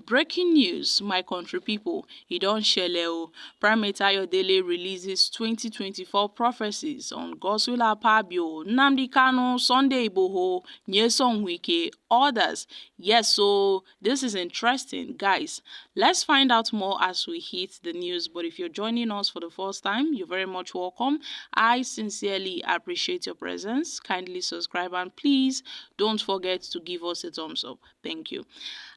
Breaking news, my country people, e don shele o. Primate Ayodele releases 2024 prophecies on Godswill Akpabio, Nnamdi Kanu, Sunday Igboho, Nyesom Wike, others. Yes, so this is interesting, guys. Let's find out more as we hit the news. But if you're joining us for the first time, you're very much welcome. I sincerely appreciate your presence. Kindly subscribe and please don't forget to give us a thumbs up. Thank you.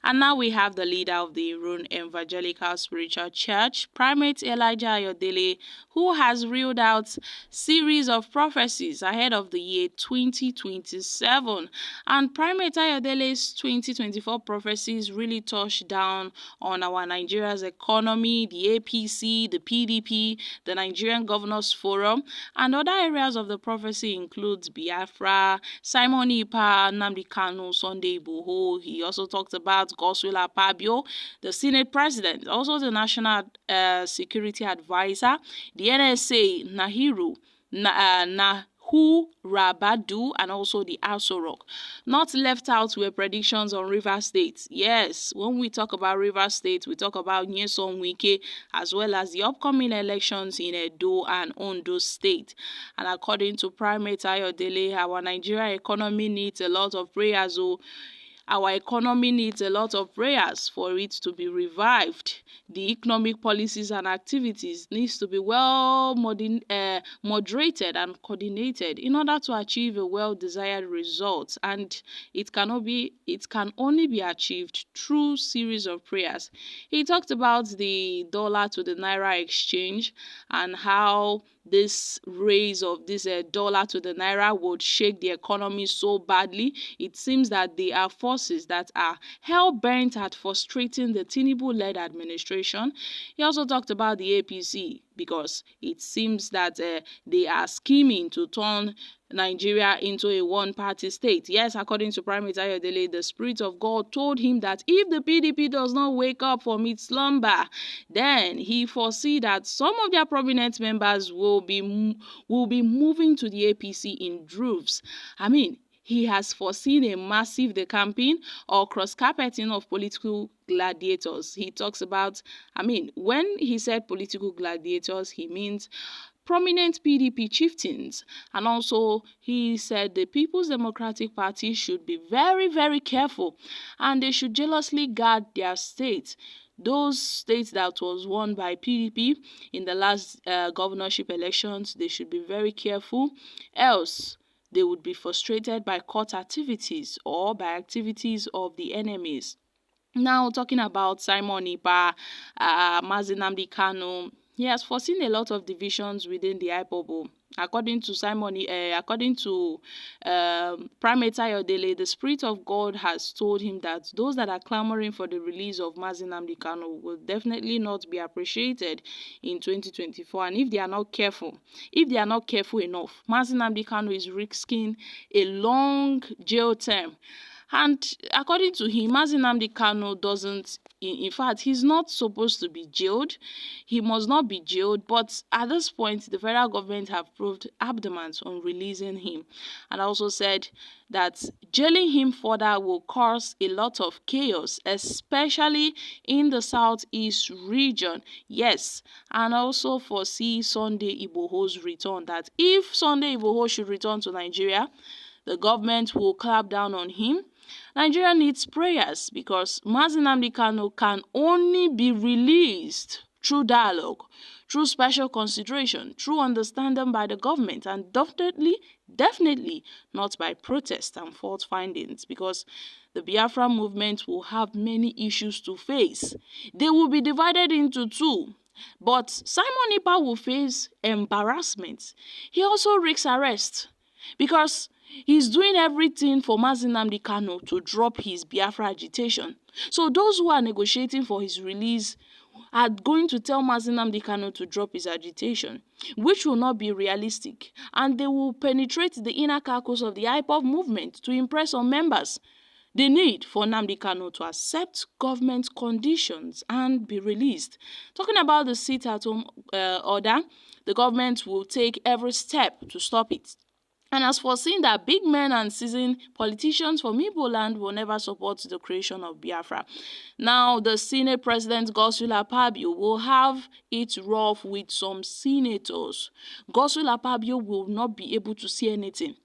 And now we have the leader of the Irun Evangelical Spiritual Church, Primate Elijah Ayodele, who has reeled out series of prophecies ahead of the year 2027. And Primate Ayodele's 2024 prophecies really touched down on our Nigeria's economy, the APC, the PDP, the Nigerian Governors Forum, and other areas of the prophecy includes Biafra, Simon Ipa, Nnamdi Kanu, Sunday Igboho. He also talked about Godswill Akpabio, the Senate President, also the National Security Advisor, the NSA, Nahu Rabadu, and also the Aso Rock. Not left out were predictions on Rivers State. Yes, when we talk about Rivers State, we talk about Nyesom Wike as well as the upcoming elections in Edo and Ondo State. And according to Primate Ayodele, our Nigeria economy needs a lot of prayers. Our economy needs a lot of prayers for it to be revived. The economic policies and activities needs to be well moderated and coordinated in order to achieve a well-desired result. And it can only be achieved through series of prayers. He talked about the dollar to the naira exchange and how this raise of this dollar to the naira would shake the economy so badly. It seems that there are forces that are hell-bent at frustrating the Tinubu-led administration. He also talked about the APC because it seems that they are scheming to turn Nigeria into a one-party state. Yes, according to Primate Ayodele, the Spirit of God told him that if the PDP does not wake up from its slumber, then he foresee that some of their prominent members will be moving to the APC in droves. I mean, he has foreseen a massive decamping or cross-carpeting of political gladiators. He talks about, when he said political gladiators, he means prominent PDP chieftains. And also, he said the People's Democratic Party should be very, very careful and they should jealously guard their states. Those states that was won by PDP in the last governorship elections, they should be very careful, else they would be frustrated by court activities or by activities of the enemies. Now, talking about Simon Ipa, Nnamdi Kanu, he has foreseen a lot of divisions within the IPOB. According to Primate Ayodele, the Spirit of God has told him that those that are clamoring for the release of Nnamdi Kanu will definitely not be appreciated in 2024. And if they are not careful enough, Nnamdi Kanu is risking a long jail term. And according to him, Nnamdi Kanu doesn't, in fact, he's not supposed to be jailed. He must not be jailed. But at this point, the federal government have proved adamant on releasing him. And also said that jailing him further will cause a lot of chaos, especially in the southeast region. Yes, and also foresee Sunday Igboho's return. That if Sunday Igboho should return to Nigeria, the government will clamp down on him. Nigeria needs prayers because Nnamdi Kanu can only be released through dialogue, through special consideration, through understanding by the government, and definitely not by protest and fault findings, because the Biafra movement will have many issues to face. They will be divided into two. But Simon Ipa will face embarrassment. He also risks arrest because he's doing everything for Nnamdi Kanu to drop his Biafra agitation. So those who are negotiating for his release are going to tell Nnamdi Kanu to drop his agitation, which will not be realistic. And they will penetrate the inner carcass of the IPOB movement to impress on members. The need for Nnamdi Kanu to accept government conditions and be released. Talking about the sit-at-home order, the government will take every step to stop it. and has foreseen that big men and seasoned politicians from Igbo land will never support the creation of Biafra. Now, the Senate President Godswill Akpabio will have it rough with some senators. Godswill Akpabio will not be able to see anything.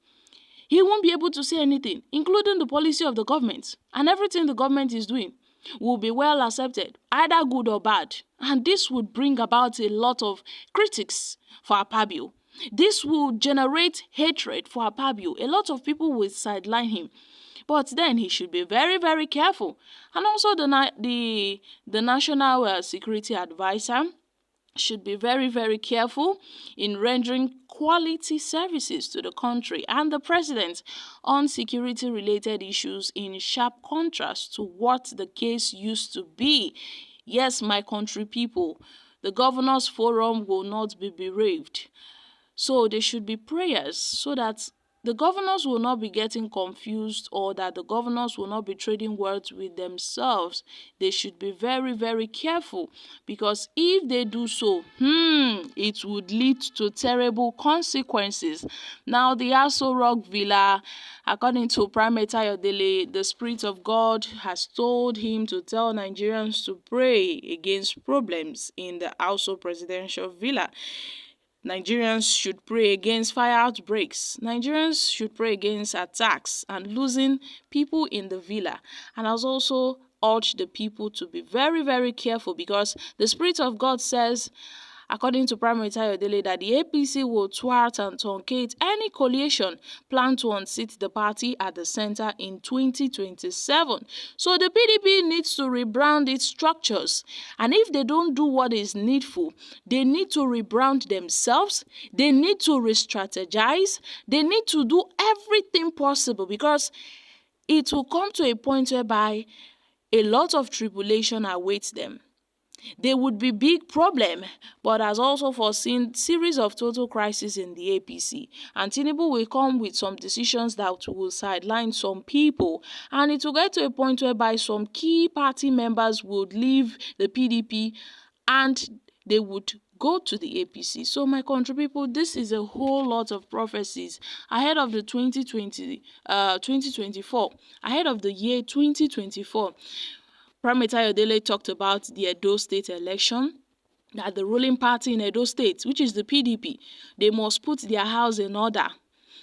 He won't be able to see anything, including the policy of the government, and everything the government is doing will be well accepted, either good or bad. And this would bring about a lot of critics for Akpabio. This will generate hatred for Akpabio. A lot of people will sideline him. But then he should be very, very careful. And also the National Security Advisor should be very, very careful in rendering quality services to the country and the president on security-related issues, in sharp contrast to what the case used to be. Yes, my country people, the Governors Forum will not be bereaved. So there should be prayers so that the governors will not be getting confused, or that the governors will not be trading words with themselves. They should be very, very careful, because if they do so, it would lead to terrible consequences. Now, the Aso Rock Villa, according to Primate Ayodele, the Spirit of God has told him to tell Nigerians to pray against problems in the Aso Presidential Villa. Nigerians should pray against fire outbreaks. Nigerians should pray against attacks and losing people in the villa. And has also urged the people to be very, very careful, because the Spirit of God says, according to Primate Ayodele, that the APC will thwart and truncate any coalition planned to unseat the party at the center in 2027. So the PDP needs to rebrand its structures. And if they don't do what is needful, they need to rebrand themselves. They need to re-strategize. They need to do everything possible, because it will come to a point whereby a lot of tribulation awaits them. There would be big problem, but has also foreseen series of total crisis in the APC. And Tinubu will come with some decisions that will sideline some people, and it will get to a point whereby some key party members would leave the PDP and they would go to the APC. So my country people, this is a whole lot of prophecies ahead of the 2024, ahead of the year 2024. Primate Ayodele talked about the Edo State election, that the ruling party in Edo State, which is the PDP, they must put their house in order.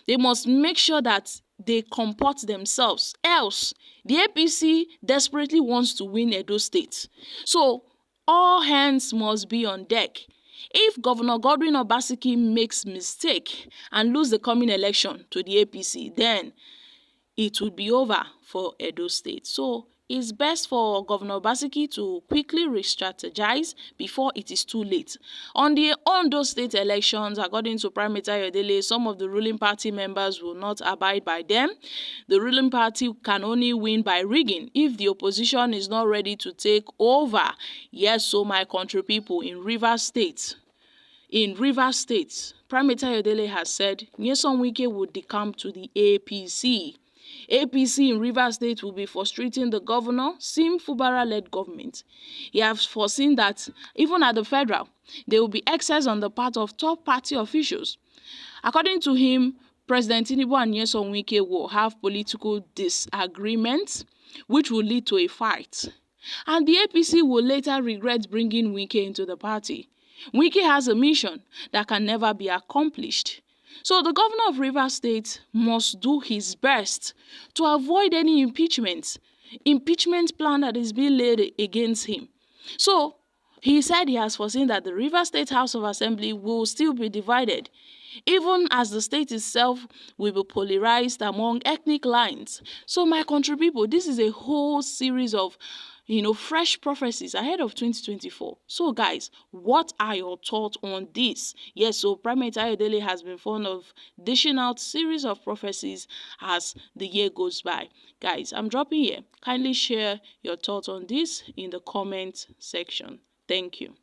They must make sure that they comport themselves. Else, the APC desperately wants to win Edo State. So, all hands must be on deck. If Governor Godwin Obaseki makes mistake and lose the coming election to the APC, then it would be over for Edo State. So, it's best for Governor Obaseki to quickly re-strategize before it is too late. On the Ondo State elections, according to Primate Ayodele, some of the ruling party members will not abide by them. The ruling party can only win by rigging if the opposition is not ready to take over. Yes, so my country people, in Rivers State, Primate Ayodele has said Nyesom Wike would decamp to the APC. APC in Rivers State will be frustrating the governor, Sim Fubara-led government. He has foreseen that even at the federal, there will be excess on the part of top party officials. According to him, President Tinubu and Nyesom Wike will have political disagreements, which will lead to a fight. And the APC will later regret bringing Wike into the party. Wike has a mission that can never be accomplished. So the governor of Rivers State must do his best to avoid any impeachment plan that is being laid against him. So he said he has foreseen that the Rivers State House of Assembly will still be divided, even as the state itself will be polarized among ethnic lines. So my country people, this is a whole series of fresh prophecies ahead of 2024. So guys, what are your thoughts on this? Yes, so Primate Ayodele has been fond of dishing out series of prophecies as the year goes by. Guys, I'm dropping here. Kindly share your thoughts on this in the comment section. Thank you.